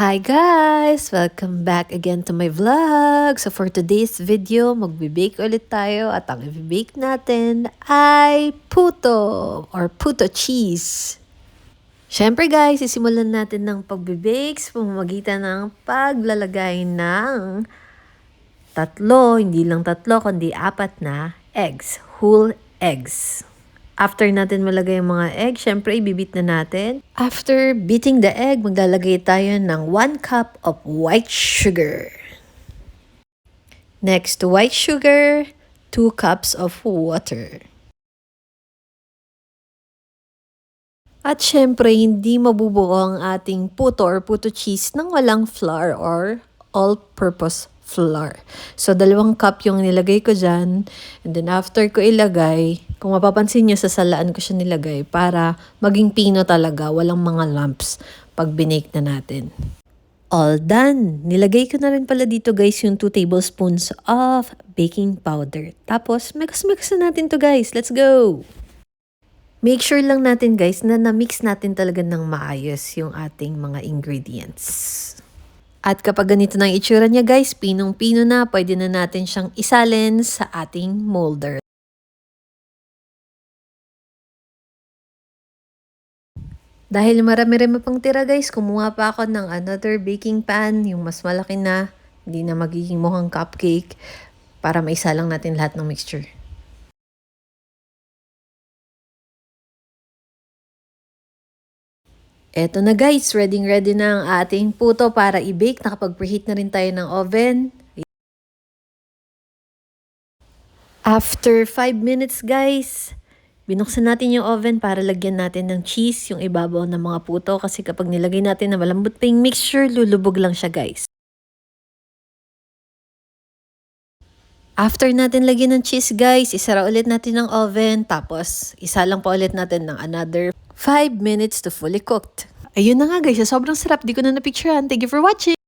Hi guys! Welcome back again to my vlog. So for today's video, magbe-bake ulit tayo at ang i-bake natin ay puto or puto cheese. Syempre guys, isimulan natin ng pagbe-bake sa pamamagitan ng paglalagay ng hindi lang tatlo, kundi 4 na eggs, whole eggs. After natin malagay yung mga egg, syempre ibibit na natin. After beating the egg, maglalagay tayo ng 1 cup of white sugar. Next to white sugar, 2 cups of water. At syempre, hindi mabubuo ang ating puto or puto cheese nang walang flour or all-purpose flour. So, 2 cup yung nilagay ko dyan. And then, after ko ilagay, kung mapapansin nyo, sasalaan ko siya nilagay para maging pino talaga, walang mga lumps pag binake na natin. All done! Nilagay ko na rin pala dito guys yung 2 tablespoons of baking powder. Tapos, mix-mix na natin to guys. Let's go! Make sure lang natin guys na na-mix natin talaga ng maayos yung ating mga ingredients. At kapag ganito na ang itsura niya guys, pinong-pino na, pwede na natin siyang isalin sa ating molder. Dahil marami-rami pang tira guys, kumuha pa ako ng another baking pan, yung mas malaki na, hindi na magiging mukhang cupcake, para maisalang natin lahat ng mixture. Eto na guys, ready na ang ating puto para i-bake. Nakapag-preheat na rin tayo ng oven. After 5 minutes guys, binuksan natin yung oven para lagyan natin ng cheese, yung ibabaw ng mga puto. Kasi kapag nilagay natin na malambot pa yung mixture, lulubog lang siya guys. After natin lagyan ng cheese guys, isara ulit natin ng oven. Tapos, isa lang pa ulit natin ng another 5 minutes to fully cooked. Ayun na nga guys, sobrang sarap. Di ko na napicturean. Thank you for watching!